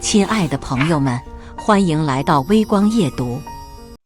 亲爱的朋友们，欢迎来到微光夜读。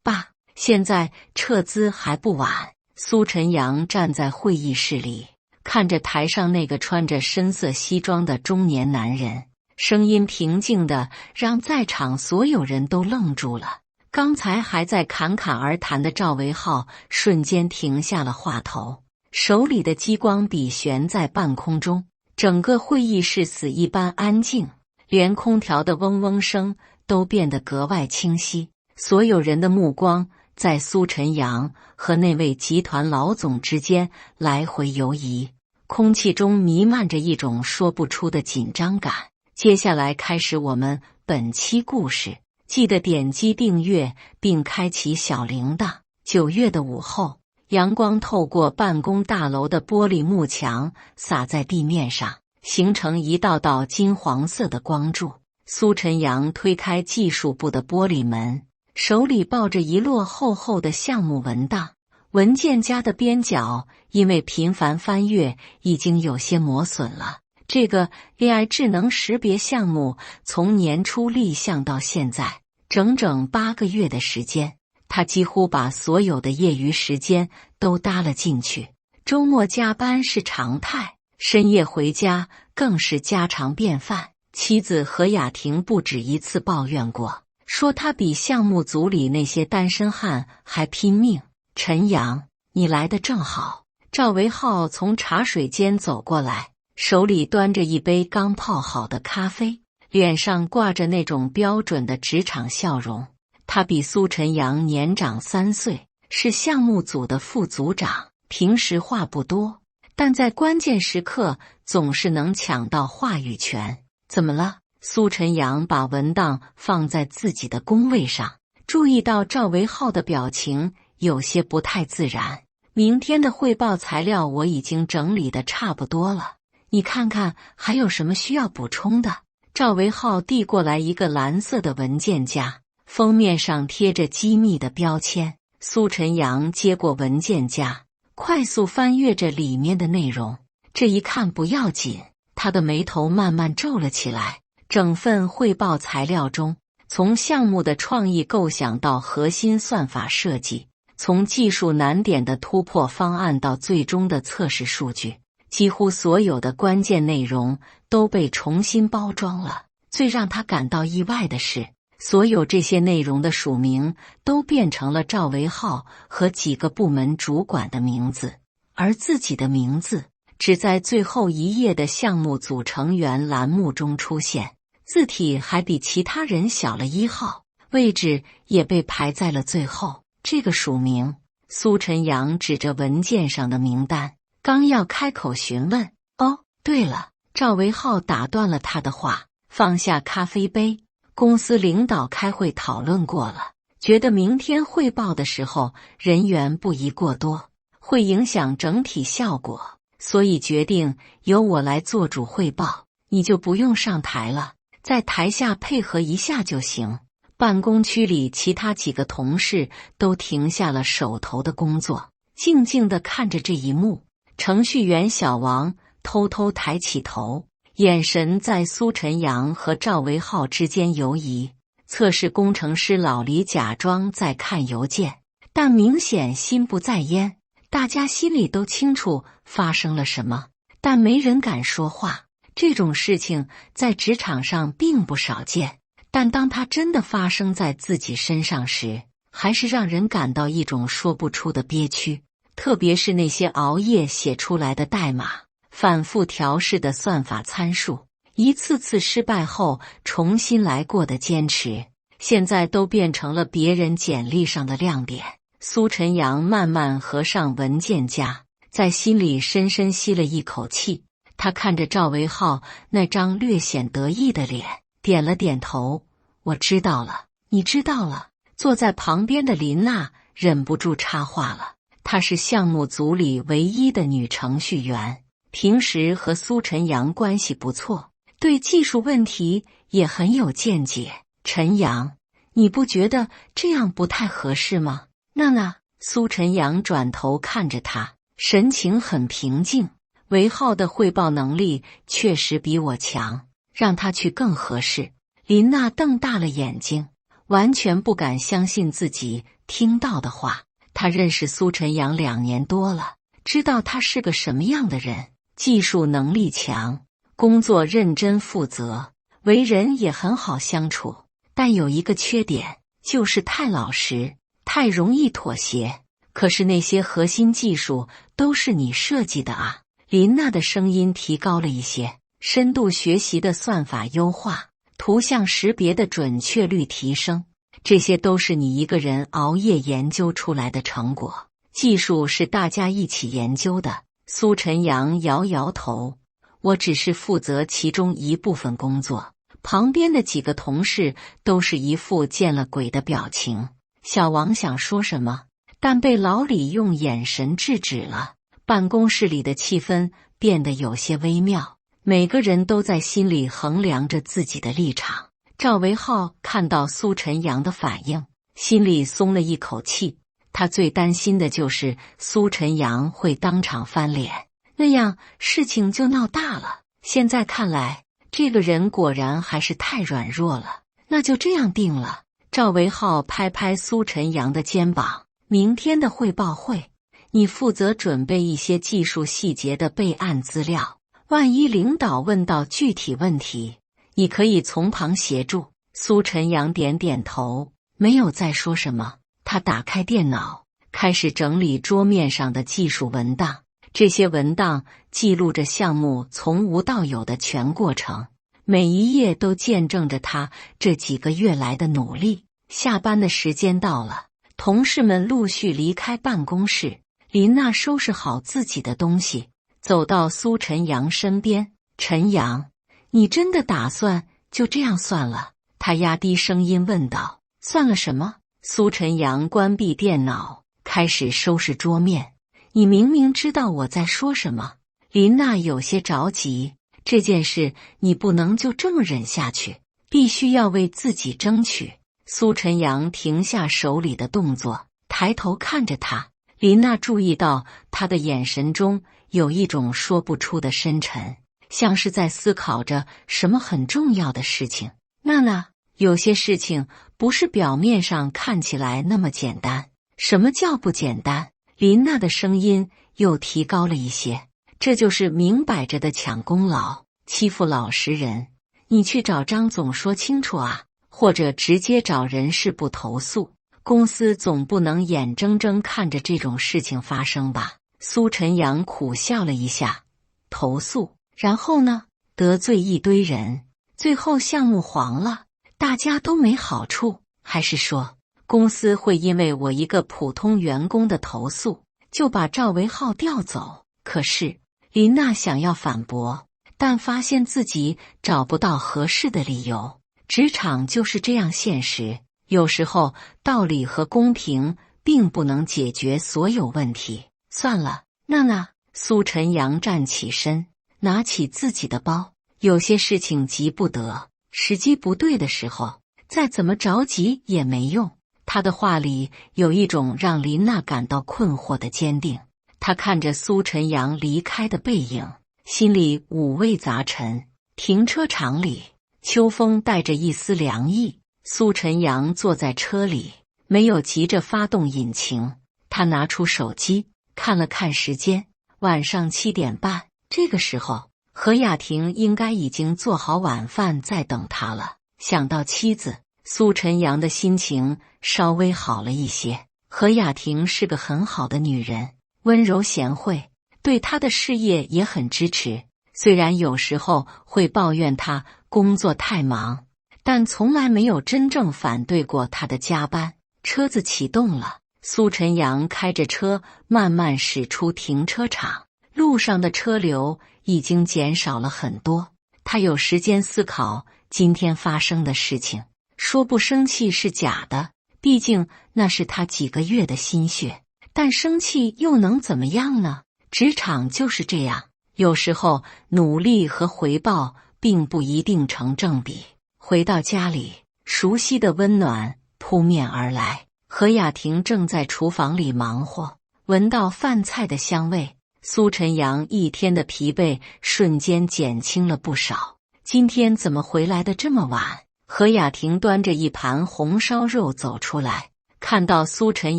爸，现在撤资还不晚。苏晨阳站在会议室里，看着台上那个穿着深色西装的中年男人，声音平静的让在场所有人都愣住了。刚才还在侃侃而谈的赵维浩瞬间停下了话头，手里的激光笔悬在半空中，整个会议室死一般安静，连空调的嗡嗡声都变得格外清晰。所有人的目光在苏晨阳和那位集团老总之间来回游移，空气中弥漫着一种说不出的紧张感。接下来开始我们本期故事，记得点击订阅并开启小铃铛。9月的午后，阳光透过办公大楼的玻璃幕墙洒在地面上，形成一道道金黄色的光柱。苏晨阳推开技术部的玻璃门，手里抱着一摞厚厚的项目文档，文件夹的边角因为频繁翻阅已经有些磨损了。这个 AI 智能识别项目从年初立项到现在，整整8个月的时间，他几乎把所有的业余时间都搭了进去。周末加班是常态，深夜回家更是家常便饭。妻子何雅婷不止一次抱怨过，说他比项目组里那些单身汉还拼命。陈阳，你来得正好。赵维浩从茶水间走过来，手里端着一杯刚泡好的咖啡，脸上挂着那种标准的职场笑容。他比苏晨阳年长3岁，是项目组的副组长，平时话不多，但在关键时刻总是能抢到话语权。怎么了？苏晨阳把文档放在自己的工位上，注意到赵维浩的表情有些不太自然。明天的汇报材料我已经整理得差不多了，你看看还有什么需要补充的？赵维浩递过来一个蓝色的文件夹，封面上贴着机密的标签。苏晨阳接过文件夹，快速翻阅着里面的内容。这一看不要紧，他的眉头慢慢皱了起来。整份汇报材料中，从项目的创意构想到核心算法设计，从技术难点的突破方案到最终的测试数据，几乎所有的关键内容都被重新包装了。最让他感到意外的是，所有这些内容的署名都变成了赵维浩和几个部门主管的名字，而自己的名字只在最后一页的项目组成员栏目中出现，字体还比其他人小了1号，位置也被排在了最后。这个署名，苏晨阳指着文件上的名单，刚要开口询问，哦，对了，赵维浩打断了他的话，放下咖啡杯。公司领导开会讨论过了，觉得明天汇报的时候人员不宜过多，会影响整体效果，所以决定由我来做主汇报，你就不用上台了，在台下配合一下就行。办公区里其他几个同事都停下了手头的工作，静静地看着这一幕。程序员小王偷偷抬起头，眼神在苏晨阳和赵维浩之间游移。测试工程师老李假装在看邮件，但明显心不在焉。大家心里都清楚发生了什么，但没人敢说话。这种事情在职场上并不少见，但当它真的发生在自己身上时，还是让人感到一种说不出的憋屈。特别是那些熬夜写出来的代码，反复调试的算法参数，一次次失败后重新来过的坚持，现在都变成了别人简历上的亮点。苏晨阳慢慢合上文件夹，在心里深深吸了一口气。他看着赵维浩那张略显得意的脸，点了点头，我知道了，你知道了。坐在旁边的林娜忍不住插话了，她是项目组里唯一的女程序员，平时和苏晨阳关系不错，对技术问题也很有见解。陈阳，你不觉得这样不太合适吗？娜，苏晨阳转头看着他，神情很平静。维浩的汇报能力确实比我强，让他去更合适。林娜瞪大了眼睛，完全不敢相信自己听到的话。她认识苏晨阳2年多了，知道他是个什么样的人，技术能力强，工作认真负责，为人也很好相处。但有一个缺点，就是太老实，太容易妥协。可是那些核心技术都是你设计的啊。林娜的声音提高了一些，深度学习的算法优化，图像识别的准确率提升，这些都是你一个人熬夜研究出来的成果，技术是大家一起研究的。苏晨阳摇摇头，我只是负责其中一部分工作，旁边的几个同事都是一副见了鬼的表情。小王想说什么，但被老李用眼神制止了。办公室里的气氛变得有些微妙，每个人都在心里衡量着自己的立场。赵维浩看到苏晨阳的反应，心里松了一口气。他最担心的就是苏晨阳会当场翻脸，那样事情就闹大了。现在看来，这个人果然还是太软弱了。那就这样定了。赵维浩拍拍苏晨阳的肩膀，明天的汇报会，你负责准备一些技术细节的备案资料，万一领导问到具体问题，你可以从旁协助。苏晨阳点点头，没有再说什么。他打开电脑，开始整理桌面上的技术文档。这些文档记录着项目从无到有的全过程，每一页都见证着他这几个月来的努力。下班的时间到了，同事们陆续离开办公室。林娜收拾好自己的东西，走到苏晨阳身边。晨阳，你真的打算就这样算了？他压低声音问道。算了什么？苏晨阳关闭电脑，开始收拾桌面。你明明知道我在说什么。林娜有些着急，这件事你不能就这么忍下去，必须要为自己争取。苏晨阳停下手里的动作，抬头看着他。林娜注意到他的眼神中有一种说不出的深沉，像是在思考着什么很重要的事情。娜，有些事情不是表面上看起来那么简单。什么叫不简单？林娜的声音又提高了一些。这就是明摆着的抢功劳，欺负老实人。你去找张总说清楚啊，或者直接找人事部投诉。公司总不能眼睁睁看着这种事情发生吧？苏晨阳苦笑了一下。投诉，然后呢？得罪一堆人，最后项目黄了，大家都没好处。还是说，公司会因为我一个普通员工的投诉，就把赵维浩调走？可是，林娜想要反驳，但发现自己找不到合适的理由。职场就是这样现实。有时候，道理和公平并不能解决所有问题。算了，娜。苏晨阳站起身，拿起自己的包。有些事情急不得，时机不对的时候，再怎么着急也没用。他的话里有一种让林娜感到困惑的坚定。他看着苏晨阳离开的背影，心里五味杂陈。停车场里，秋风带着一丝凉意。苏晨阳坐在车里，没有急着发动引擎。他拿出手机，看了看时间，晚上7点半。这个时候，何雅婷应该已经做好晚饭在等他了。想到妻子，苏晨阳的心情稍微好了一些。何雅婷是个很好的女人，温柔贤惠，对他的事业也很支持。虽然有时候会抱怨他工作太忙，但从来没有真正反对过他的加班。车子启动了，苏晨阳开着车慢慢驶出停车场。路上的车流已经减少了很多，他有时间思考今天发生的事情。说不生气是假的，毕竟那是他几个月的心血。但生气又能怎么样呢？职场就是这样，有时候努力和回报并不一定成正比。回到家里，熟悉的温暖扑面而来。何雅婷正在厨房里忙活，闻到饭菜的香味，苏晨阳一天的疲惫瞬间减轻了不少。今天怎么回来的这么晚？何雅婷端着一盘红烧肉走出来，看到苏晨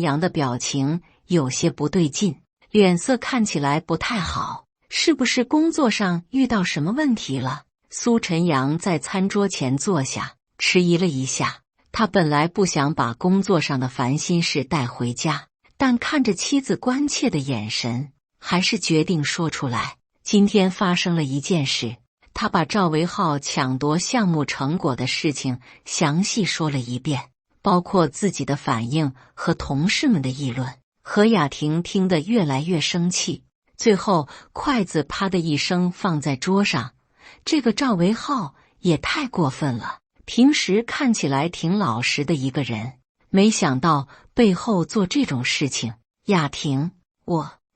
阳的表情有些不对劲，脸色看起来不太好，是不是工作上遇到什么问题了？苏晨阳在餐桌前坐下，迟疑了一下。他本来不想把工作上的烦心事带回家，但看着妻子关切的眼神，还是决定说出来。今天发生了一件事，他把赵维浩抢夺项目成果的事情详细说了一遍，包括自己的反应和同事们的议论。何雅婷听得越来越生气，最后筷子啪的一声放在桌上。这个赵维浩也太过分了，平时看起来挺老实的一个人，没想到背后做这种事情。雅婷，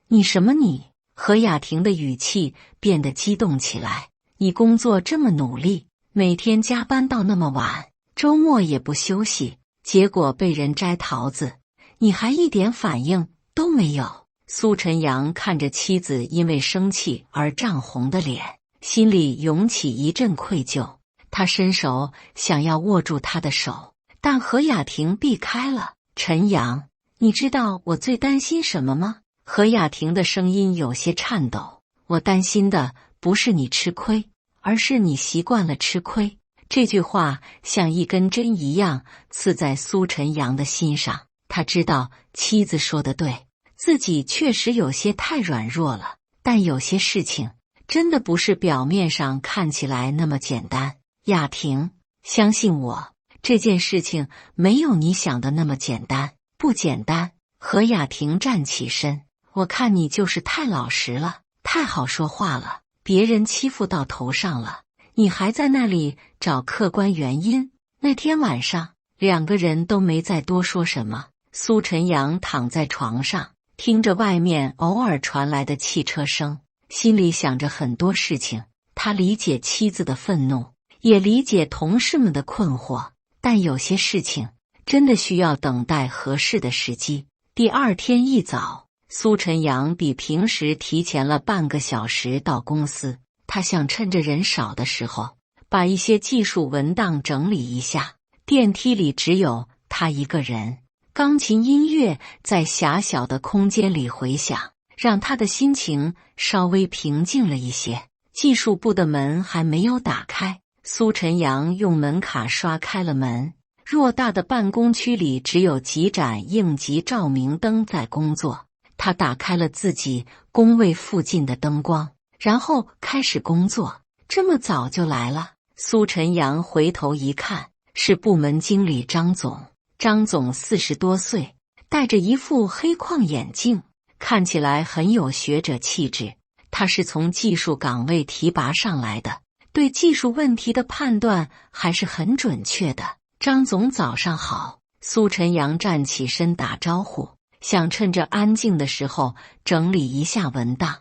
你什么你？何雅婷的语气变得激动起来。你工作这么努力，每天加班到那么晚，周末也不休息，结果被人摘桃子，你还一点反应都没有。苏晨阳看着妻子因为生气而涨红的脸，心里涌起一阵愧疚。他伸手想要握住她的手，但何雅婷避开了。陈阳，你知道我最担心什么吗？何雅婷的声音有些颤抖。我担心的不是你吃亏，而是你习惯了吃亏。这句话像一根针一样刺在苏晨阳的心上。他知道妻子说的对，自己确实有些太软弱了，但有些事情真的不是表面上看起来那么简单。雅婷，相信我，这件事情没有你想的那么简单。不简单。何雅婷站起身，我看你就是太老实了，太好说话了，别人欺负到头上了，你还在那里找客观原因。那天晚上，两个人都没再多说什么。苏晨阳躺在床上，听着外面偶尔传来的汽车声，心里想着很多事情。他理解妻子的愤怒，也理解同事们的困惑，但有些事情真的需要等待合适的时机。第二天一早，苏晨阳比平时提前了半个小时到公司。他想趁着人少的时候，把一些技术文档整理一下。电梯里只有他一个人，钢琴音乐在狭小的空间里回响，让他的心情稍微平静了一些。技术部的门还没有打开，苏晨阳用门卡刷开了门。偌大的办公区里只有几盏应急照明灯在工作。他打开了自己工位附近的灯光，然后开始工作。这么早就来了？苏晨阳回头一看，是部门经理张总。张总40多岁，戴着一副黑框眼镜，看起来很有学者气质。他是从技术岗位提拔上来的，对技术问题的判断还是很准确的。张总早上好。苏晨阳站起身打招呼，想趁着安静的时候整理一下文档。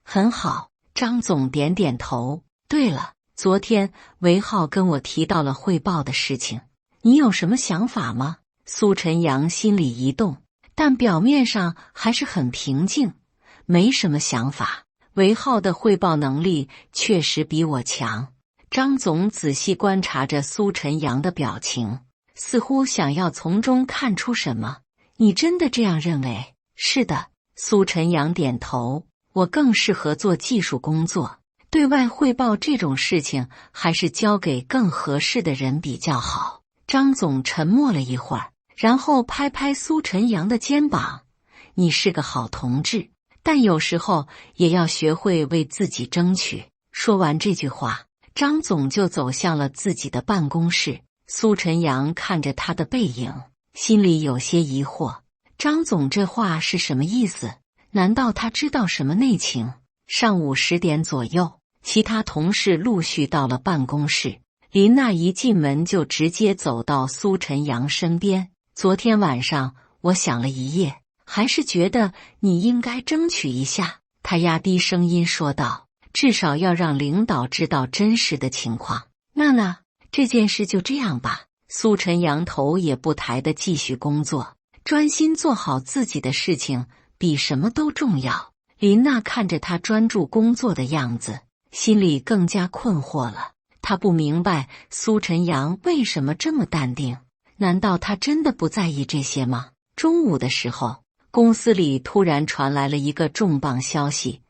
很好。张总点点头。对了，昨天维浩跟我提到了汇报的事情，你有什么想法吗？苏晨阳心里一动，但表面上还是很平静，没什么想法。维浩的汇报能力确实比我强。张总仔细观察着苏晨阳的表情，似乎想要从中看出什么。你真的这样认为？是的。苏晨阳点头。我更适合做技术工作，对外汇报这种事情还是交给更合适的人比较好。张总沉默了一会儿，然后拍拍苏晨阳的肩膀。你是个好同志，但有时候也要学会为自己争取。说完这句话，张总就走向了自己的办公室。苏晨阳看着他的背影，心里有些疑惑。张总这话是什么意思？难道他知道什么内情？上午10点左右，其他同事陆续到了办公室。林娜一进门就直接走到苏晨阳身边。昨天晚上我想了一夜，还是觉得你应该争取一下。她压低声音说道，至少要让领导知道真实的情况。娜，这件事就这样吧。苏晨阳头也不抬地继续工作，专心做好自己的事情比什么都重要。林娜看着他专注工作的样子，心里更加困惑了。他不明白苏晨阳为什么这么淡定，难道他真的不在意这些吗？中午的时候，公司里突然传来了一个重磅消息，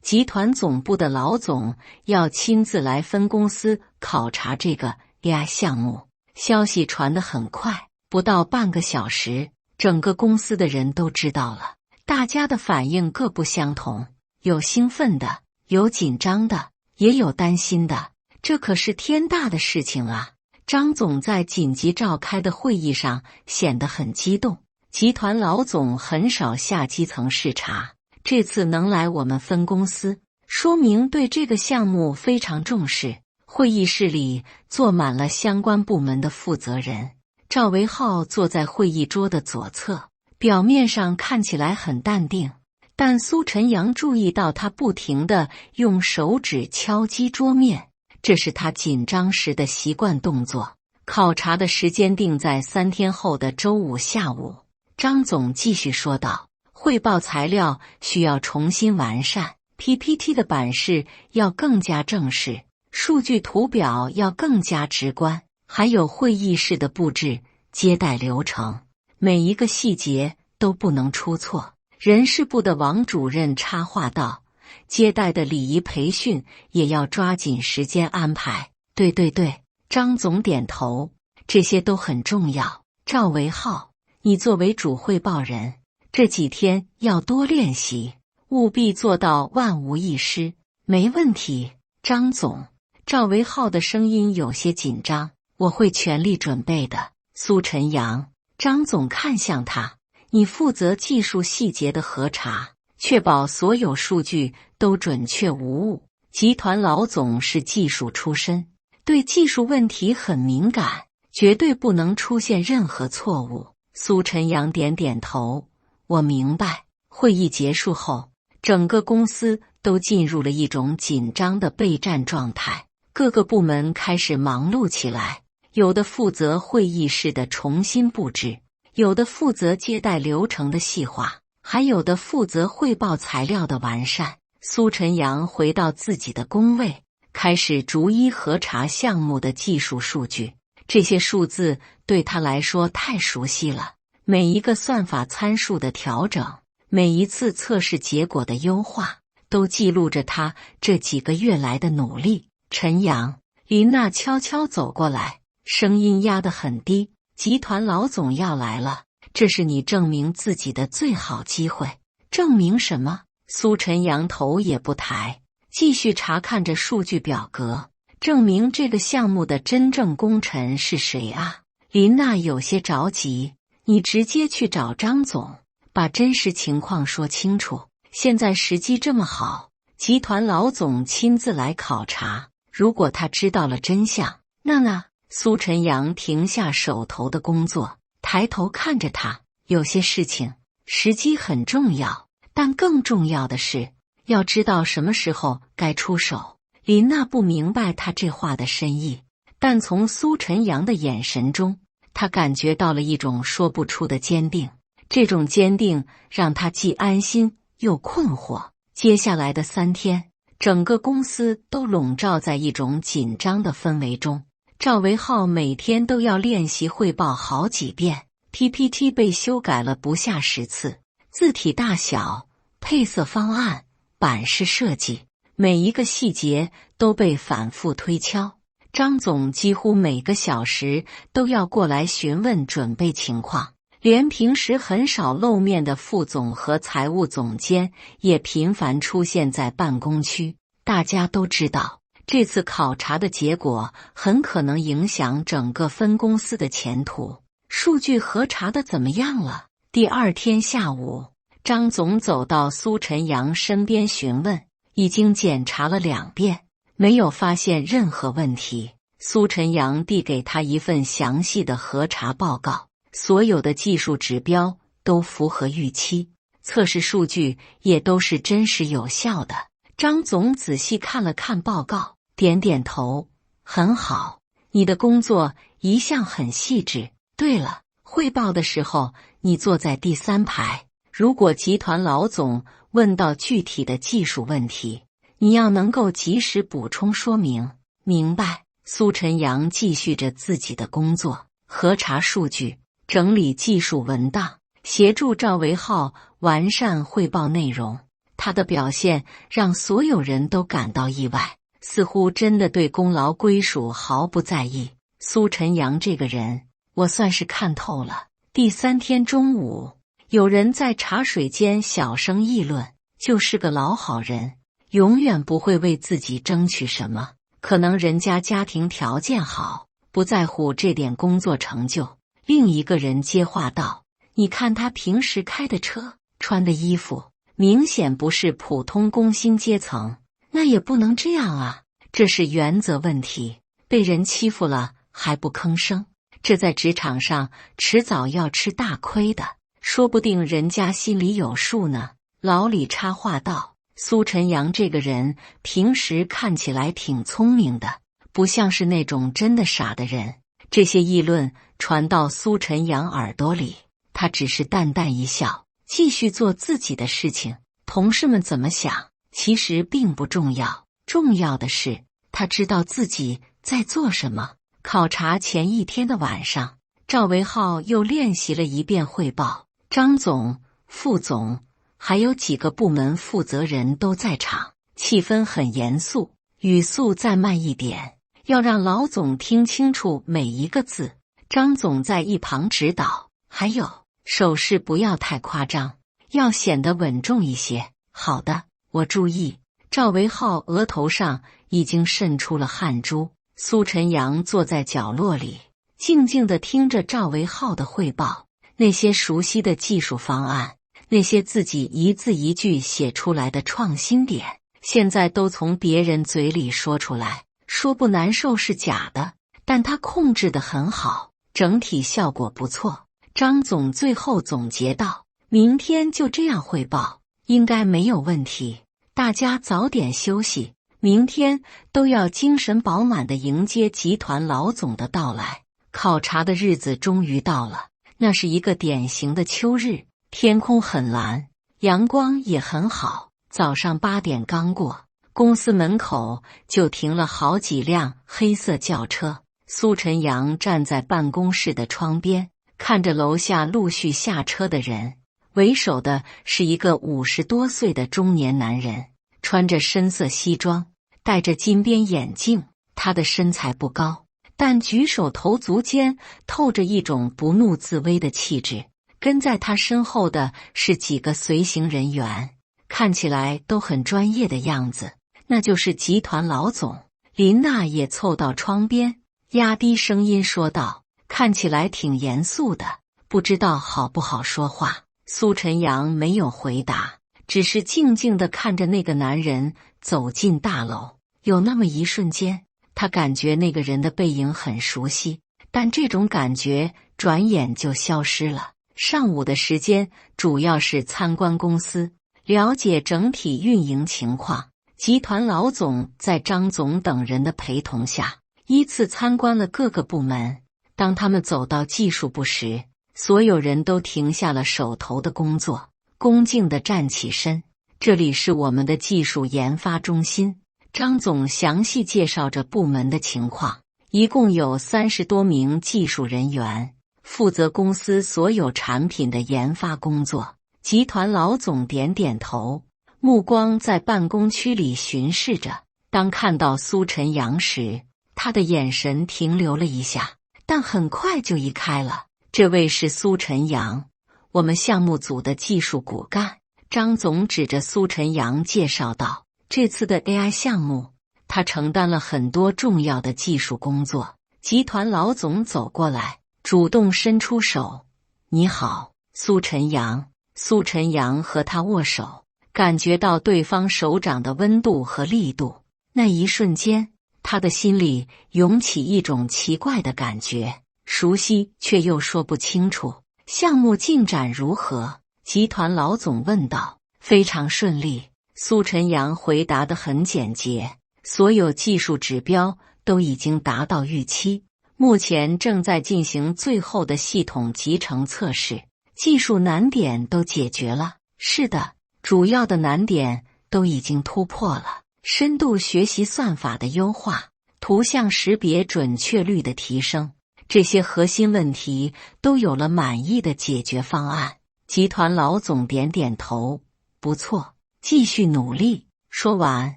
集团总部的老总要亲自来分公司考察这个 AI 项目。消息传得很快，不到半个小时，整个公司的人都知道了。大家的反应各不相同，有兴奋的，有紧张的，也有担心的。这可是天大的事情啊！张总在紧急召开的会议上显得很激动。集团老总很少下基层视察，这次能来我们分公司，说明对这个项目非常重视。会议室里坐满了相关部门的负责人。赵维浩坐在会议桌的左侧，表面上看起来很淡定，但苏晨阳注意到他不停地用手指敲击桌面，这是他紧张时的习惯动作。考察的时间定在3天后的周五下午。张总继续说道，汇报材料需要重新完善， PPT 的版式要更加正式，数据图表要更加直观，还有会议室的布置、接待流程，每一个细节都不能出错。人事部的王主任插话道，接待的礼仪培训也要抓紧时间安排。对，张总点头，这些都很重要。赵维浩，你作为主汇报人，这几天要多练习，务必做到万无一失。没问题，张总。赵维浩的声音有些紧张，我会全力准备的。苏晨阳，张总看向他，你负责技术细节的核查，确保所有数据都准确无误。集团老总是技术出身，对技术问题很敏感，绝对不能出现任何错误。苏晨阳点点头，我明白。会议结束后，整个公司都进入了一种紧张的备战状态，各个部门开始忙碌起来，有的负责会议室的重新布置，有的负责接待流程的细化，还有的负责汇报材料的完善。苏晨阳回到自己的工位，开始逐一核查项目的技术数据。这些数字对他来说太熟悉了，每一个算法参数的调整，每一次测试结果的优化，都记录着他这几个月来的努力。陈阳，林娜悄悄走过来，声音压得很低，集团老总要来了，这是你证明自己的最好机会。证明什么？苏晨阳头也不抬，继续查看着数据表格。证明这个项目的真正功臣是谁啊？林娜有些着急，你直接去找张总，把真实情况说清楚。现在时机这么好，集团老总亲自来考察，如果他知道了真相，那……苏晨阳停下手头的工作，抬头看着他，有些事情时机很重要，但更重要的是要知道什么时候该出手。林娜不明白他这话的深意，但从苏晨阳的眼神中，她感觉到了一种说不出的坚定。这种坚定让她既安心又困惑。接下来的3天，整个公司都笼罩在一种紧张的氛围中。赵维浩每天都要练习汇报好几遍， PPT 被修改了不下10次，字体大小、配色方案、版式设计，每一个细节都被反复推敲。张总几乎每个小时都要过来询问准备情况，连平时很少露面的副总和财务总监也频繁出现在办公区。大家都知道，这次考察的结果很可能影响整个分公司的前途。数据核查的怎么样了？第2天下午，张总走到苏晨阳身边询问，已经检查了2遍，没有发现任何问题。苏晨阳递给他一份详细的核查报告，所有的技术指标都符合预期，测试数据也都是真实有效的。张总仔细看了看报告，点点头，很好，你的工作一向很细致。对了，汇报的时候你坐在第3排，如果集团老总问到具体的技术问题，你要能够及时补充说明。明白。苏晨阳继续着自己的工作，核查数据，整理技术文档，协助赵维浩完善汇报内容。他的表现让所有人都感到意外，似乎真的对功劳归属毫不在意。苏晨阳这个人，我算是看透了。第3天中午，有人在茶水间小声议论，就是个老好人，永远不会为自己争取什么。可能人家家庭条件好，不在乎这点工作成就。另一个人接话道：“你看他平时开的车，穿的衣服，明显不是普通工薪阶层。那也不能这样啊，这是原则问题。被人欺负了还不吭声，这在职场上迟早要吃大亏的。说不定人家心里有数呢。”老李插话道：“苏晨阳这个人平时看起来挺聪明的，不像是那种真的傻的人。”这些议论传到苏晨阳耳朵里，他只是淡淡一笑，继续做自己的事情。同事们怎么想，其实并不重要，重要的是他知道自己在做什么。考察前1天的晚上，赵维浩又练习了一遍汇报。张总、副总还有几个部门负责人都在场，气氛很严肃，语速再慢一点，要让老总听清楚每一个字。张总在一旁指导，还有手势不要太夸张，要显得稳重一些。好的，我注意。赵维浩额头上已经渗出了汗珠。苏晨阳坐在角落里，静静地听着赵维浩的汇报。那些熟悉的技术方案，那些自己一字一句写出来的创新点，现在都从别人嘴里说出来。说不难受是假的，但他控制得很好，整体效果不错。张总最后总结道：“明天就这样汇报，应该没有问题。大家早点休息，明天都要精神饱满地迎接集团老总的到来。”考察的日子终于到了，那是一个典型的秋日，天空很蓝，阳光也很好。早上8点刚过，公司门口就停了好几辆黑色轿车。苏晨阳站在办公室的窗边，看着楼下陆续下车的人。为首的是一个50多岁的中年男人，穿着深色西装，戴着金边眼镜。他的身材不高，但举手投足间透着一种不怒自威的气质。跟在他身后的是几个随行人员，看起来都很专业的样子，那就是集团老总。林娜也凑到窗边，压低声音说道：“看起来挺严肃的，不知道好不好说话。”苏晨阳没有回答，只是静静地看着那个男人走进大楼。有那么一瞬间，他感觉那个人的背影很熟悉，但这种感觉转眼就消失了。上午的时间主要是参观公司，了解整体运营情况。集团老总在张总等人的陪同下，依次参观了各个部门。当他们走到技术部时，所有人都停下了手头的工作，恭敬地站起身。这里是我们的技术研发中心。张总详细介绍着部门的情况，一共有30多名技术人员，负责公司所有产品的研发工作。集团老总点点头，目光在办公区里巡视着。当看到苏晨阳时，他的眼神停留了一下，但很快就移开了。这位是苏晨阳，我们项目组的技术骨干。张总指着苏晨阳介绍道：“这次的 AI 项目，他承担了很多重要的技术工作。”集团老总走过来，主动伸出手：“你好，苏晨阳。”苏晨阳和他握手，感觉到对方手掌的温度和力度。那一瞬间，他的心里涌起一种奇怪的感觉，熟悉却又说不清楚。项目进展如何？集团老总问道。非常顺利，苏晨阳回答得很简洁，所有技术指标都已经达到预期，目前正在进行最后的系统集成测试，技术难点都解决了。是的，主要的难点都已经突破了。深度学习算法的优化，图像识别准确率的提升，这些核心问题都有了满意的解决方案。集团老总点点头，不错，继续努力。说完，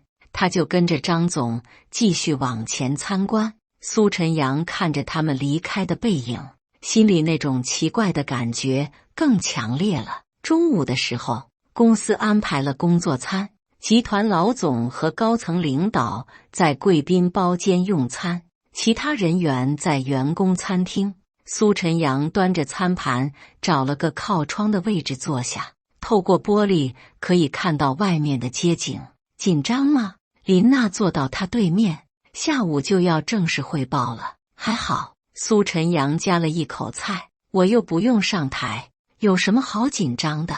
他就跟着张总继续往前参观。苏晨阳看着他们离开的背影，心里那种奇怪的感觉更强烈了。中午的时候，公司安排了工作餐，集团老总和高层领导在贵宾包间用餐，其他人员在员工餐厅。苏晨阳端着餐盘找了个靠窗的位置坐下，透过玻璃可以看到外面的街景。紧张吗？林娜坐到他对面，下午就要正式汇报了。还好，苏晨阳夹了一口菜，我又不用上台，有什么好紧张的？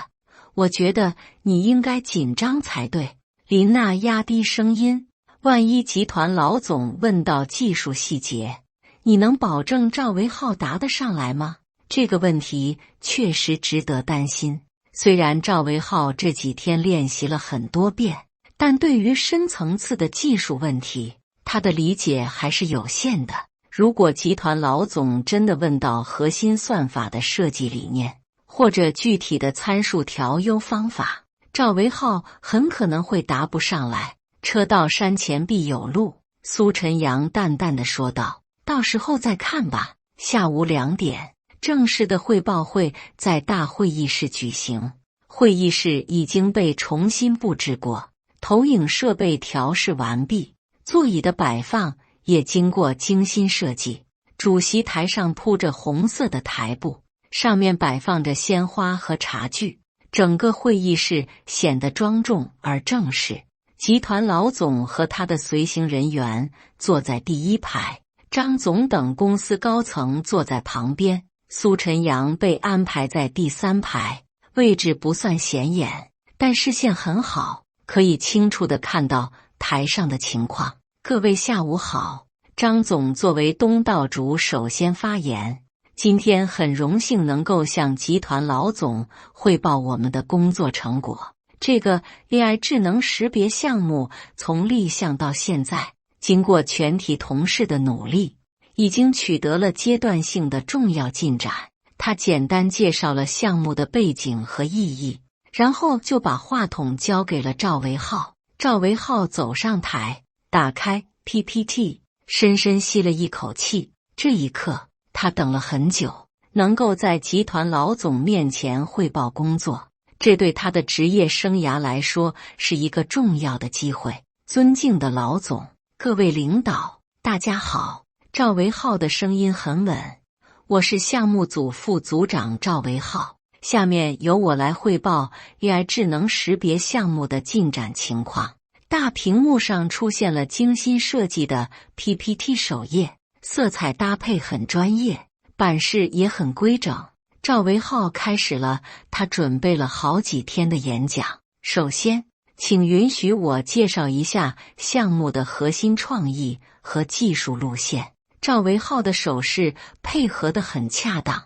我觉得你应该紧张才对。林娜压低声音，万一集团老总问到技术细节，你能保证赵维浩答得上来吗？这个问题确实值得担心。虽然赵维浩这几天练习了很多遍，但对于深层次的技术问题，他的理解还是有限的。如果集团老总真的问到核心算法的设计理念，或者具体的参数调优方法，赵维浩很可能会答不上来。车到山前必有路，苏晨阳淡淡的说道，到时候再看吧。下午2点，正式的汇报会在大会议室举行。会议室已经被重新布置过，投影设备调试完毕，座椅的摆放也经过精心设计。主席台上铺着红色的台布，上面摆放着鲜花和茶具，整个会议室显得庄重而正式。集团老总和他的随行人员坐在第1排，张总等公司高层坐在旁边。苏晨阳被安排在第3排，位置不算显眼，但视线很好，可以清楚地看到台上的情况。各位下午好，张总作为东道主首先发言。今天很荣幸能够向集团老总汇报我们的工作成果。这个 AI 智能识别项目从立项到现在，经过全体同事的努力，已经取得了阶段性的重要进展。他简单介绍了项目的背景和意义，然后就把话筒交给了赵维浩。赵维浩走上台，打开 PPT， 深深吸了一口气。这一刻，他等了很久，能够在集团老总面前汇报工作，这对他的职业生涯来说是一个重要的机会。尊敬的老总，各位领导，大家好。赵维浩的声音很稳，我是项目组副组长赵维浩，下面由我来汇报 AI 智能识别项目的进展情况。大屏幕上出现了精心设计的 PPT 首页，色彩搭配很专业，版式也很规整。赵维浩开始了他准备了好几天的演讲。首先，请允许我介绍一下项目的核心创意和技术路线。赵维浩的手势配合得很恰当，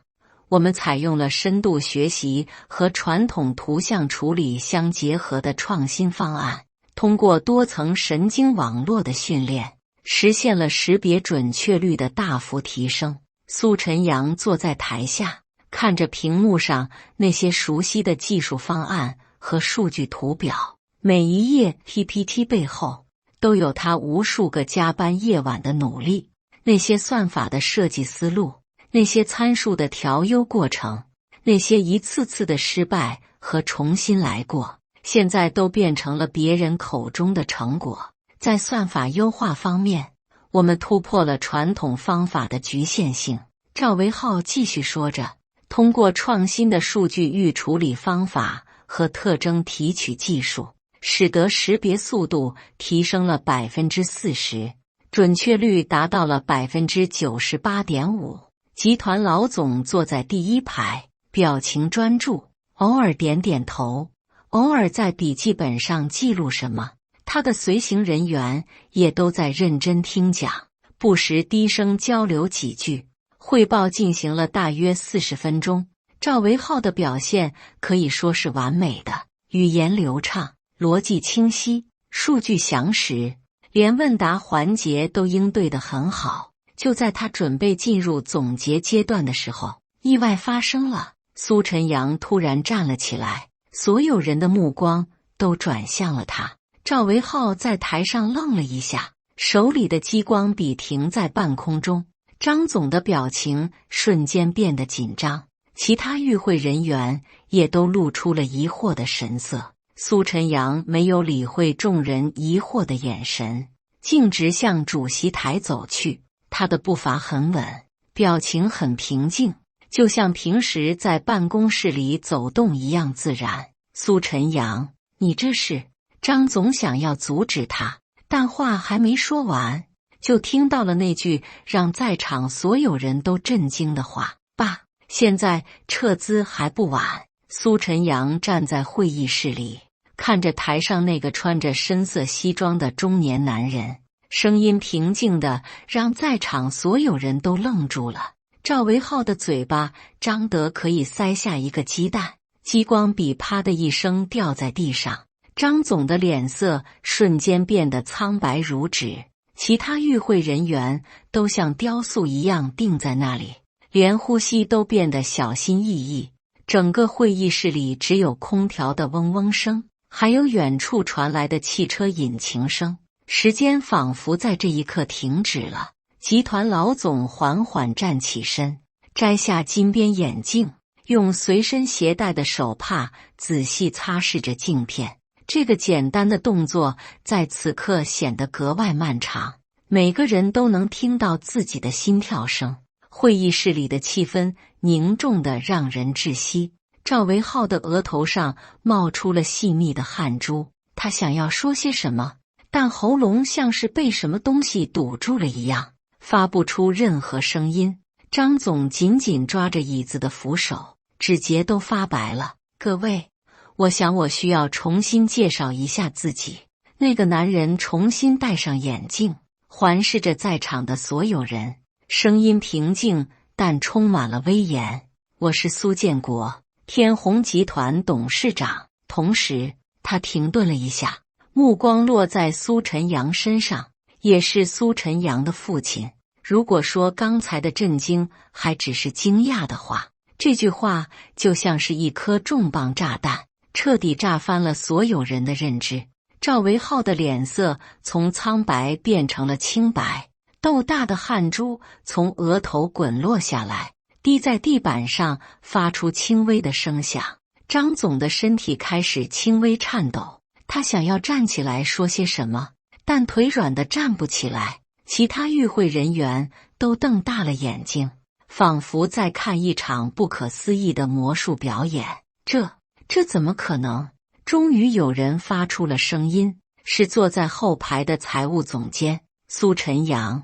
我们采用了深度学习和传统图像处理相结合的创新方案，通过多层神经网络的训练，实现了识别准确率的大幅提升。苏晨阳坐在台下，看着屏幕上那些熟悉的技术方案和数据图表，每一页 PPT 背后都有他无数个加班夜晚的努力。那些算法的设计思路，那些参数的调优过程，那些一次次的失败和重新来过，现在都变成了别人口中的成果。在算法优化方面，我们突破了传统方法的局限性。赵维浩继续说着，通过创新的数据预处理方法和特征提取技术，使得识别速度提升了 40%。准确率达到了 98.5%。 集团老总坐在第1排，表情专注，偶尔点点头，偶尔在笔记本上记录什么。他的随行人员也都在认真听讲，不时低声交流几句。汇报进行了大约40分钟，赵维浩的表现可以说是完美的，语言流畅，逻辑清晰，数据详实，连问答环节都应对得很好。就在他准备进入总结阶段的时候，意外发生了。苏晨阳突然站了起来，所有人的目光都转向了他。赵维浩在台上愣了一下，手里的激光笔停在半空中。张总的表情瞬间变得紧张，其他与会人员也都露出了疑惑的神色。苏晨阳没有理会众人疑惑的眼神，径直向主席台走去。他的步伐很稳，表情很平静，就像平时在办公室里走动一样自然。苏晨阳，你这是……张总想要阻止他，但话还没说完，就听到了那句让在场所有人都震惊的话：爸，现在撤资还不晚。苏晨阳站在会议室里，看着台上那个穿着深色西装的中年男人，声音平静的让在场所有人都愣住了。赵维浩的嘴巴张得可以塞下一个鸡蛋，激光笔啪的一声掉在地上。张总的脸色瞬间变得苍白如纸，其他与会人员都像雕塑一样定在那里，连呼吸都变得小心翼翼。整个会议室里只有空调的嗡嗡声，还有远处传来的汽车引擎声。时间仿佛在这一刻停止了。集团老总缓缓站起身，摘下金边眼镜，用随身携带的手帕仔细擦拭着镜片。这个简单的动作在此刻显得格外漫长，每个人都能听到自己的心跳声。会议室里的气氛凝重得让人窒息。赵维浩的额头上冒出了细密的汗珠，他想要说些什么，但喉咙像是被什么东西堵住了一样，发不出任何声音。张总紧紧抓着椅子的扶手，指节都发白了。各位，我想我需要重新介绍一下自己。那个男人重新戴上眼镜，环视着在场的所有人，声音平静但充满了威严。我是苏建国，天弘集团董事长。同时，他停顿了一下，目光落在苏晨阳身上，也是苏晨阳的父亲。如果说刚才的震惊还只是惊讶的话，这句话就像是一颗重磅炸弹，彻底炸翻了所有人的认知。赵维浩的脸色从苍白变成了青白，豆大的汗珠从额头滚落下来，滴在地板上，发出轻微的声响。张总的身体开始轻微颤抖，他想要站起来说些什么，但腿软得站不起来。其他与会人员都瞪大了眼睛，仿佛在看一场不可思议的魔术表演。这怎么可能？终于有人发出了声音，是坐在后排的财务总监苏晨阳。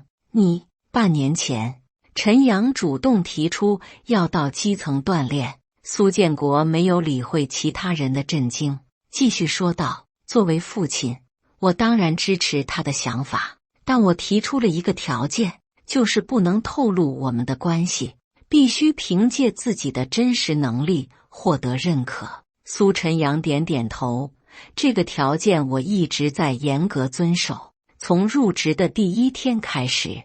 半年前，陈阳主动提出要到基层锻炼。苏建国没有理会其他人的震惊，继续说道：作为父亲，我当然支持他的想法，但我提出了一个条件，就是不能透露我们的关系，必须凭借自己的真实能力获得认可。苏晨阳点点头，这个条件我一直在严格遵守。从入职的第一天开始，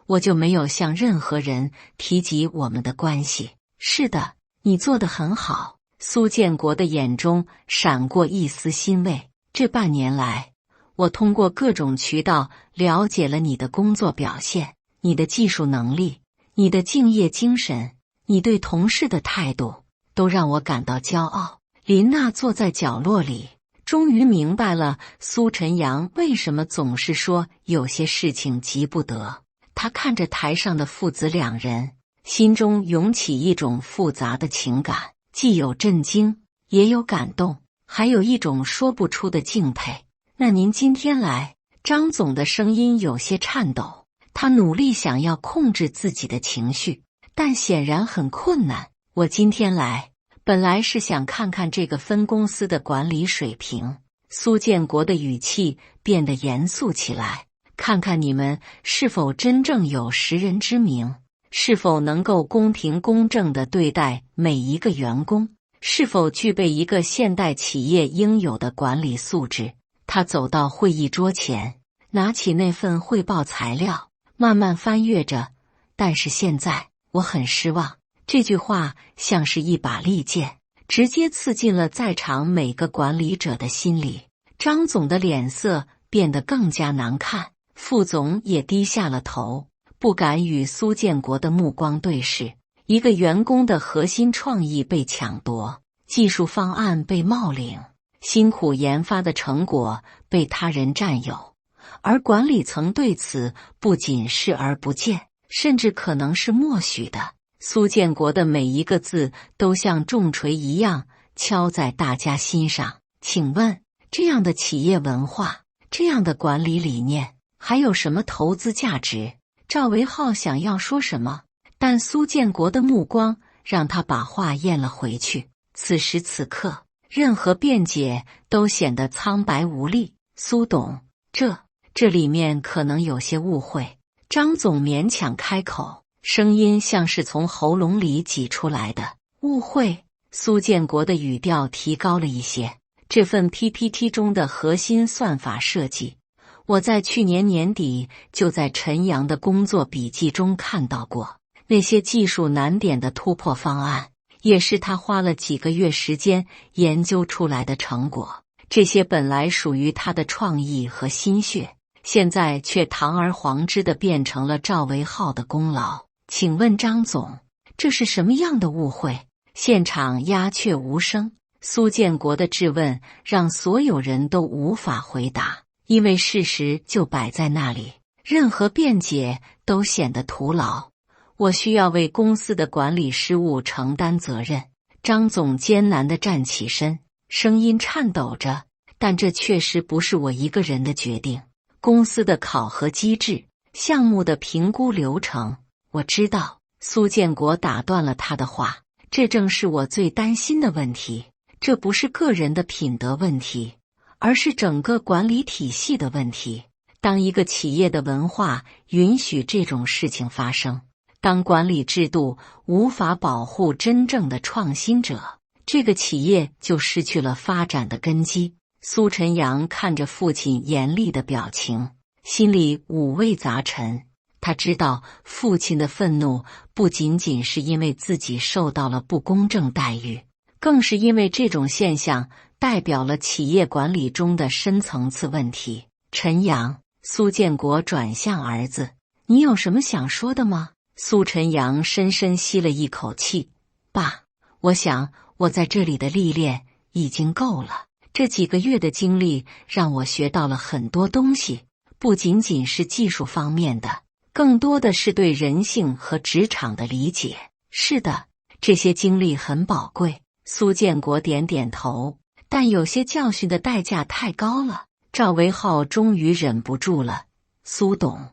我就没有向任何人提及我们的关系。是的，你做得很好。苏建国的眼中闪过一丝欣慰。这半年来，我通过各种渠道了解了你的工作表现，你的技术能力，你的敬业精神，你对同事的态度，都让我感到骄傲。林娜坐在角落里，终于明白了苏晨阳为什么总是说有些事情急不得。她看着台上的父子两人，心中涌起一种复杂的情感，既有震惊，也有感动，还有一种说不出的敬佩。那您今天来？张总的声音有些颤抖，他努力想要控制自己的情绪，但显然很困难。我今天来，本来是想看看这个分公司的管理水平。苏建国的语气变得严肃起来，看看你们是否真正有识人之明，是否能够公平公正地对待每一个员工，是否具备一个现代企业应有的管理素质。他走到会议桌前，拿起那份汇报材料，慢慢翻阅着。但是现在我很失望。这句话像是一把利剑，直接刺进了在场每个管理者的心里。张总的脸色变得更加难看，副总也低下了头，不敢与苏建国的目光对视。一个员工的核心创意被抢夺，技术方案被冒领，辛苦研发的成果被他人占有，而管理层对此不仅视而不见，甚至可能是默许的。苏建国的每一个字都像重锤一样敲在大家心上。请问，这样的企业文化，这样的管理理念，还有什么投资价值？赵维浩想要说什么，但苏建国的目光让他把话咽了回去。此时此刻，任何辩解都显得苍白无力。苏董，这里面可能有些误会。张总勉强开口，声音像是从喉咙里挤出来的。误会？苏建国的语调提高了一些。这份 PPT 中的核心算法设计，我在去年年底就在陈阳的工作笔记中看到过。那些技术难点的突破方案，也是他花了几个月时间研究出来的成果。这些本来属于他的创意和心血，现在却堂而皇之地变成了赵维浩的功劳。请问张总，这是什么样的误会？现场鸦雀无声。苏建国的质问让所有人都无法回答，因为事实就摆在那里，任何辩解都显得徒劳。我需要为公司的管理失误承担责任。张总艰难地站起身，声音颤抖着，但这确实不是我一个人的决定。公司的考核机制，项目的评估流程，我知道。苏建国打断了他的话，这正是我最担心的问题。这不是个人的品德问题，而是整个管理体系的问题。当一个企业的文化允许这种事情发生，当管理制度无法保护真正的创新者，这个企业就失去了发展的根基。苏晨阳看着父亲严厉的表情，心里五味杂陈。他知道父亲的愤怒不仅仅是因为自己受到了不公正待遇，更是因为这种现象代表了企业管理中的深层次问题。陈阳，苏建国转向儿子，你有什么想说的吗？苏晨阳深深吸了一口气，爸，我想我在这里的历练已经够了。这几个月的经历让我学到了很多东西，不仅仅是技术方面的，更多的是对人性和职场的理解。是的，这些经历很宝贵。苏建国点点头，但有些教训的代价太高了。赵维浩终于忍不住了，苏董，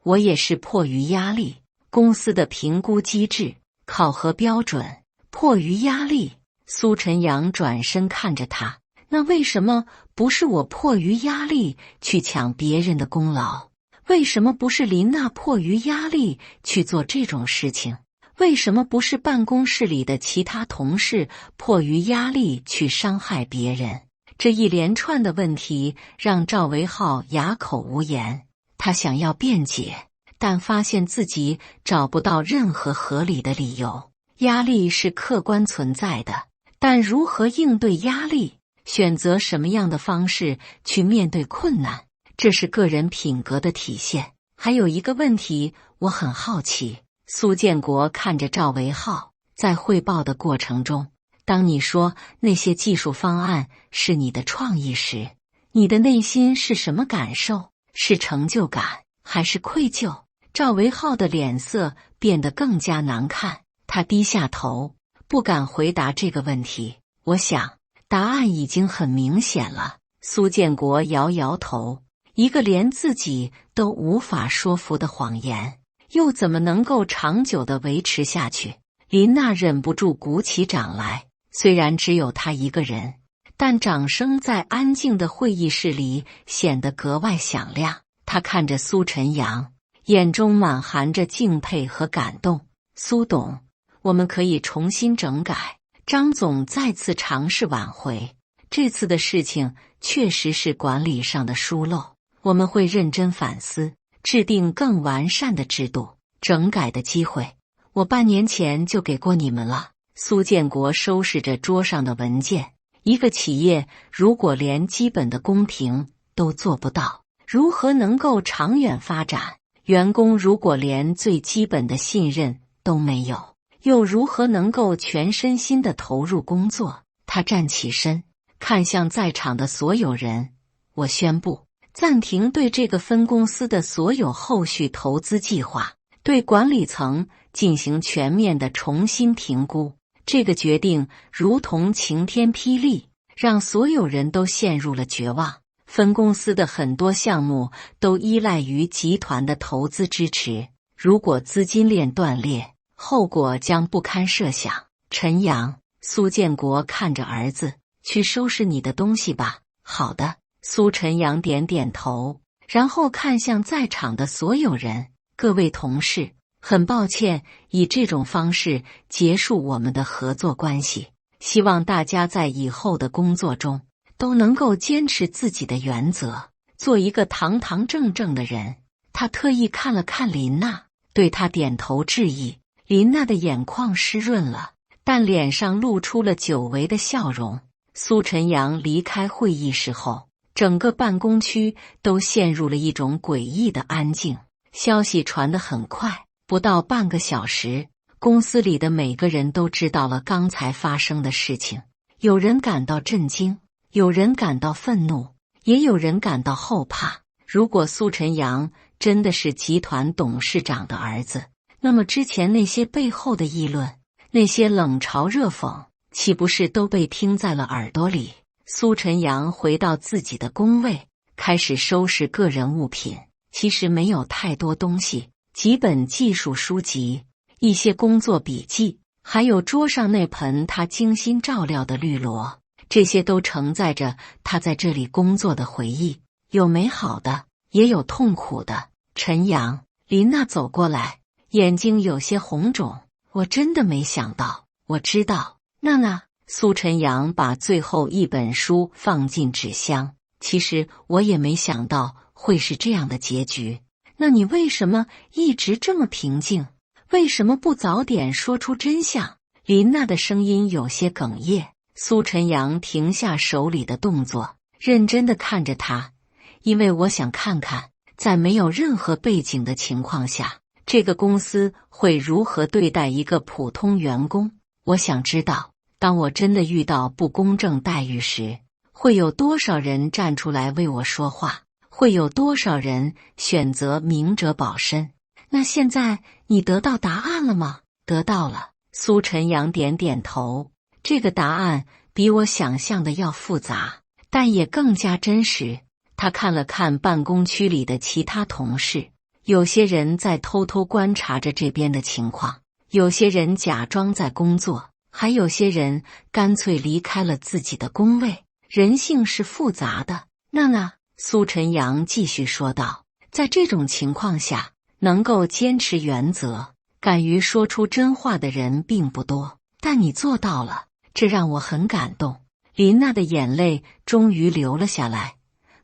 我也是迫于压力，公司的评估机制、考核标准，迫于压力。苏晨阳转身看着他，那为什么不是我迫于压力去抢别人的功劳？为什么不是林娜迫于压力去做这种事情？为什么不是办公室里的其他同事迫于压力去伤害别人？这一连串的问题让赵维浩哑口无言。他想要辩解，但发现自己找不到任何合理的理由。压力是客观存在的，但如何应对压力，选择什么样的方式去面对困难，这是个人品格的体现。还有一个问题，我很好奇。苏建国看着赵维浩，在汇报的过程中，当你说那些技术方案是你的创意时，你的内心是什么感受？是成就感，还是愧疚？赵维浩的脸色变得更加难看，他低下头，不敢回答这个问题。我想，答案已经很明显了。苏建国摇摇头，一个连自己都无法说服的谎言，又怎么能够长久地维持下去？林娜忍不住鼓起掌来，虽然只有她一个人，但掌声在安静的会议室里显得格外响亮。她看着苏晨阳，眼中满含着敬佩和感动。苏董，我们可以重新整改。张总再次尝试挽回，这次的事情确实是管理上的疏漏，我们会认真反思，制定更完善的制度。整改的机会，我半年前就给过你们了。苏建国收拾着桌上的文件。一个企业如果连基本的公平都做不到，如何能够长远发展？员工如果连最基本的信任都没有，又如何能够全身心地投入工作？他站起身，看向在场的所有人，我宣布暂停对这个分公司的所有后续投资计划，对管理层进行全面的重新评估。这个决定如同晴天霹雳，让所有人都陷入了绝望。分公司的很多项目都依赖于集团的投资支持，如果资金链断裂，后果将不堪设想。陈阳，苏建国看着儿子，去收拾你的东西吧。好的。苏晨阳点点头，然后看向在场的所有人，各位同事，很抱歉以这种方式结束我们的合作关系，希望大家在以后的工作中都能够坚持自己的原则，做一个堂堂正正的人。他特意看了看林娜，对她点头致意。林娜的眼眶湿润了，但脸上露出了久违的笑容。苏晨阳离开会议室后，整个办公区都陷入了一种诡异的安静。消息传得很快，不到半个小时，公司里的每个人都知道了刚才发生的事情。有人感到震惊，有人感到愤怒，也有人感到后怕。如果苏晨阳真的是集团董事长的儿子，那么之前那些背后的议论，那些冷嘲热讽，岂不是都被听在了耳朵里？苏晨阳回到自己的工位，开始收拾个人物品。其实没有太多东西，几本技术书籍，一些工作笔记，还有桌上那盆他精心照料的绿萝，这些都承载着他在这里工作的回忆，有美好的，也有痛苦的。陈阳，林娜走过来，眼睛有些红肿。我真的没想到。我知道，娜娜。苏晨阳把最后一本书放进纸箱。其实我也没想到会是这样的结局。那你为什么一直这么平静？为什么不早点说出真相？林娜的声音有些哽咽。苏晨阳停下手里的动作，认真地看着他。因为我想看看，在没有任何背景的情况下，这个公司会如何对待一个普通员工。我想知道，当我真的遇到不公正待遇时，会有多少人站出来为我说话？会有多少人选择明哲保身？那现在你得到答案了吗？得到了。苏晨阳点点头。这个答案比我想象的要复杂，但也更加真实。他看了看办公区里的其他同事，有些人在偷偷观察着这边的情况，有些人假装在工作，还有些人干脆离开了自己的工位。人性是复杂的。娜娜，苏晨阳继续说道，在这种情况下，能够坚持原则，敢于说出真话的人并不多，但你做到了，这让我很感动。林娜的眼泪终于流了下来。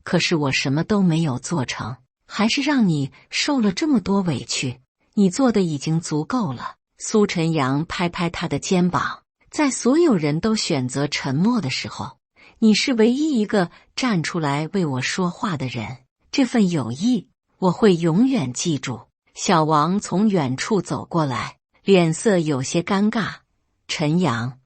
可是我什么都没有做成，还是让你受了这么多委屈。你做的已经足够了。苏晨阳拍拍他的肩膀，在所有人都选择沉默的时候，你是唯一一个站出来为我说话的人，这份友谊我会永远记住。小王从远处走过来，脸色有些尴尬。陈阳，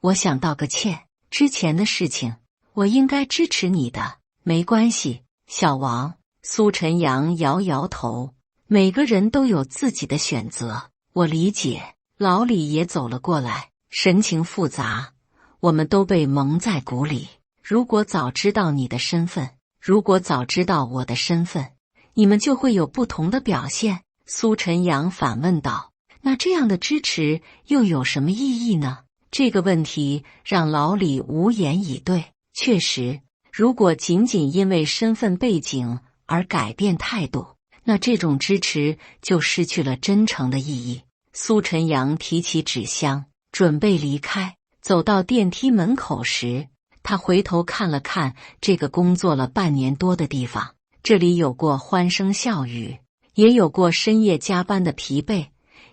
我想道个歉，之前的事情，我应该支持你的。没关系，小王。苏晨阳摇摇头，每个人都有自己的选择，我理解。老李也走了过来，神情复杂。我们都被蒙在鼓里。如果早知道你的身份，如果早知道我的身份，你们就会有不同的表现。苏晨阳反问道。那这样的支持又有什么意义呢？这个问题让老李无言以对。确实，如果仅仅因为身份背景而改变态度，那这种支持就失去了真诚的意义。苏晨阳提起纸箱，准备离开。走到电梯门口时，他回头看了看这个工作了半年多的地方，这里有过欢声笑语，也有过深夜加班的疲惫，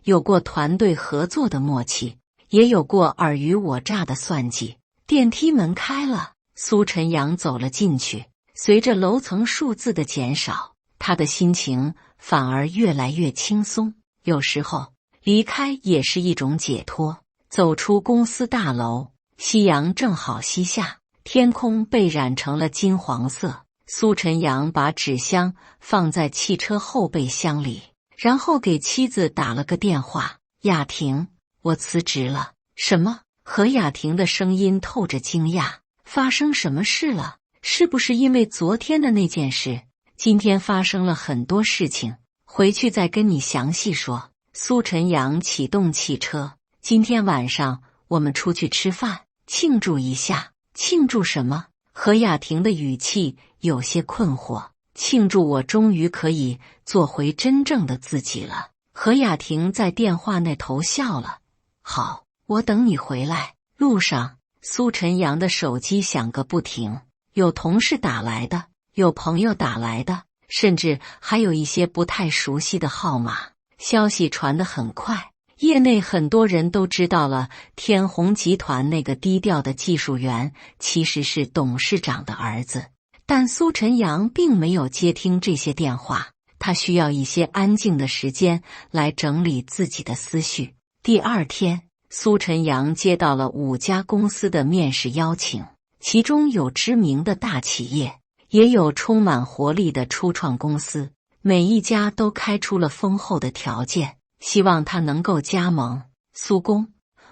有过团队合作的默契，也有过尔虞我诈的算计。电梯门开了，苏晨阳走了进去。随着楼层数字的减少，他的心情反而越来越轻松。有时候离开也是一种解脱。走出公司大楼，夕阳正好西下，天空被染成了金黄色。苏晨阳把纸箱放在汽车后备箱里，然后给妻子打了个电话：雅婷，我辞职了。什么？何雅婷的声音透着惊讶。发生什么事了？是不是因为昨天的那件事？今天发生了很多事情，回去再跟你详细说。苏晨阳启动汽车，今天晚上我们出去吃饭，庆祝一下。庆祝什么？何雅婷的语气有些困惑。庆祝我终于可以做回真正的自己了。何雅婷在电话那头笑了。好，我等你回来。路上，苏晨阳的手机响个不停，有同事打来的，有朋友打来的，甚至还有一些不太熟悉的号码。消息传得很快，业内很多人都知道了天弘集团那个低调的技术员其实是董事长的儿子。但苏晨阳并没有接听这些电话，他需要一些安静的时间来整理自己的思绪。第二天，苏晨阳接到了5家公司的面试邀请，其中有知名的大企业，也有充满活力的初创公司，每一家都开出了丰厚的条件，希望他能够加盟。苏工，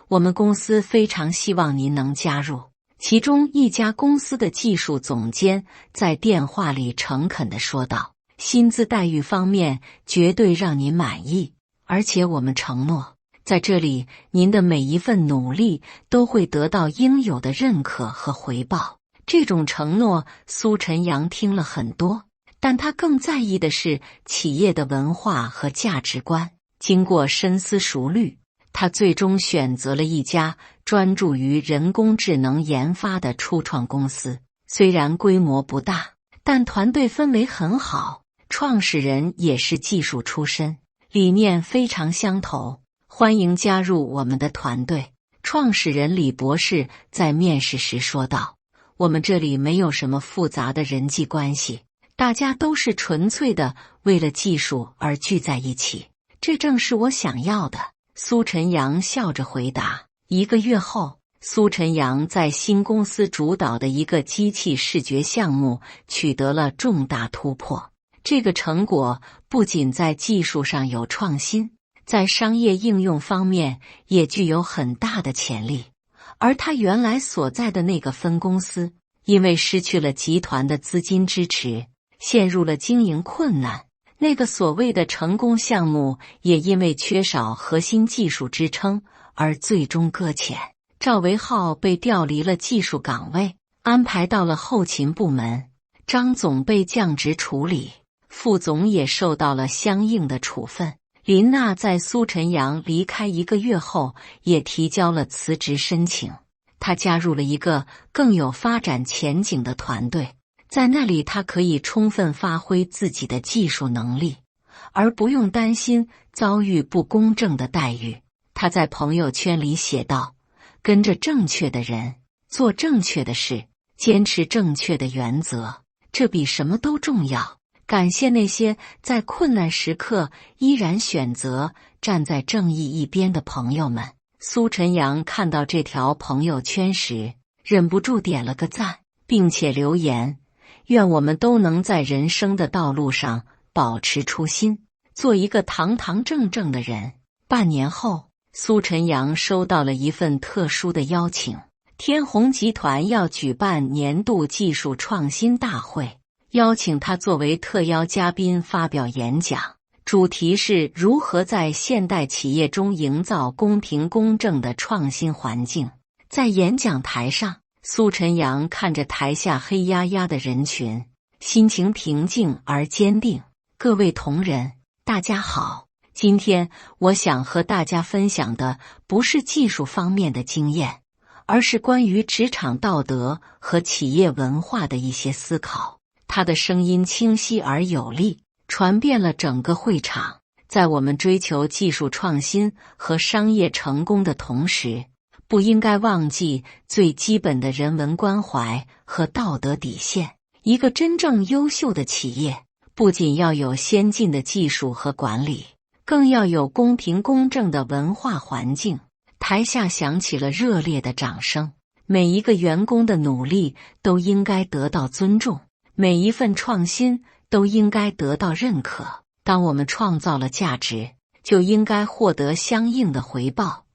我们公司非常希望您能加入。其中一家公司的技术总监在电话里诚恳地说道：薪资待遇方面绝对让您满意，而且我们承诺，在这里您的每一份努力都会得到应有的认可和回报。这种承诺，苏晨阳听了很多，但他更在意的是企业的文化和价值观。经过深思熟虑，他最终选择了一家专注于人工智能研发的初创公司。虽然规模不大，但团队氛围很好，创始人也是技术出身，理念非常相投，欢迎加入我们的团队。创始人李博士在面试时说道：我们这里没有什么复杂的人际关系，大家都是纯粹的为了技术而聚在一起，这正是我想要的。苏晨阳笑着回答。1个月后，苏晨阳在新公司主导的一个机器视觉项目取得了重大突破。这个成果不仅在技术上有创新，在商业应用方面也具有很大的潜力。而他原来所在的那个分公司，因为失去了集团的资金支持，陷入了经营困难。那个所谓的成功项目也因为缺少核心技术支撑而最终搁浅。赵维浩被调离了技术岗位，安排到了后勤部门。张总被降职处理，副总也受到了相应的处分。林娜在苏晨阳离开1个月后也提交了辞职申请，她加入了一个更有发展前景的团队。在那里，他可以充分发挥自己的技术能力，而不用担心遭遇不公正的待遇。他在朋友圈里写道：跟着正确的人，做正确的事，坚持正确的原则，这比什么都重要。感谢那些在困难时刻依然选择站在正义一边的朋友们。苏晨阳看到这条朋友圈时，忍不住点了个赞，并且留言：愿我们都能在人生的道路上保持初心，做一个堂堂正正的人。半年后，苏晨阳收到了一份特殊的邀请，天弘集团要举办年度技术创新大会，邀请他作为特邀嘉宾发表演讲，主题是如何在现代企业中营造公平公正的创新环境。在演讲台上，苏晨阳看着台下黑压压的人群，心情平静而坚定。各位同仁，大家好，今天我想和大家分享的不是技术方面的经验，而是关于职场道德和企业文化的一些思考。他的声音清晰而有力，传遍了整个会场。在我们追求技术创新和商业成功的同时，不应该忘记最基本的人文关怀和道德底线。一个真正优秀的企业，不仅要有先进的技术和管理，更要有公平公正的文化环境。台下响起了热烈的掌声。每一个员工的努力都应该得到尊重，每一份创新都应该得到认可。当我们创造了价值，就应该获得相应的回报。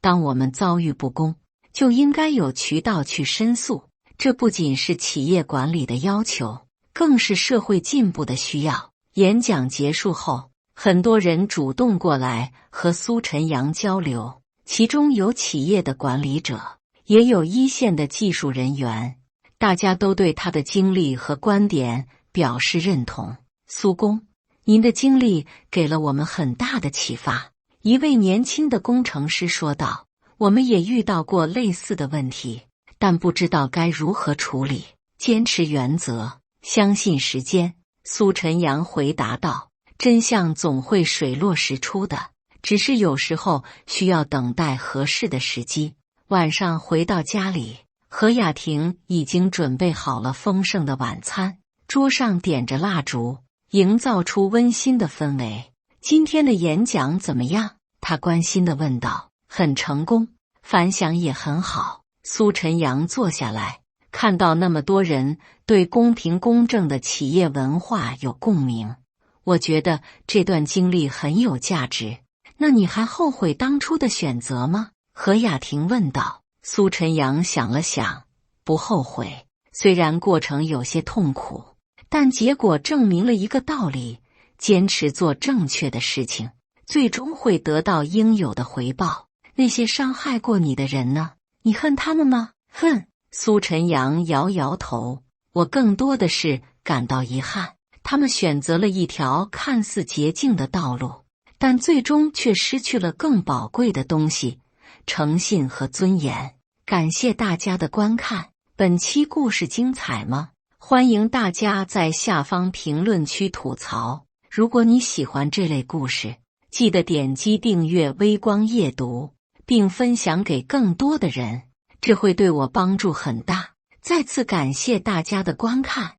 当我们遭遇不公，就应该有渠道去申诉。这不仅是企业管理的要求，更是社会进步的需要。演讲结束后，很多人主动过来和苏晨阳交流，其中有企业的管理者，也有一线的技术人员，大家都对他的经历和观点表示认同。苏工，您的经历给了我们很大的启发。一位年轻的工程师说道，我们也遇到过类似的问题，但不知道该如何处理。坚持原则，相信时间。苏晨阳回答道，真相总会水落石出的，只是有时候需要等待合适的时机。晚上回到家里，何雅婷已经准备好了丰盛的晚餐，桌上点着蜡烛，营造出温馨的氛围。今天的演讲怎么样？他关心地问道。很成功，反响也很好。苏晨阳坐下来，看到那么多人对公平公正的企业文化有共鸣，我觉得这段经历很有价值。那你还后悔当初的选择吗？何雅婷问道。苏晨阳想了想，不后悔。虽然过程有些痛苦，但结果证明了一个道理：坚持做正确的事情，最终会得到应有的回报。那些伤害过你的人呢？你恨他们吗？恨。苏晨阳摇摇头，我更多的是感到遗憾。他们选择了一条看似捷径的道路，但最终却失去了更宝贵的东西——诚信和尊严。感谢大家的观看。本期故事精彩吗？欢迎大家在下方评论区吐槽。如果你喜欢这类故事，记得点击订阅微光夜读，并分享给更多的人，这会对我帮助很大。再次感谢大家的观看。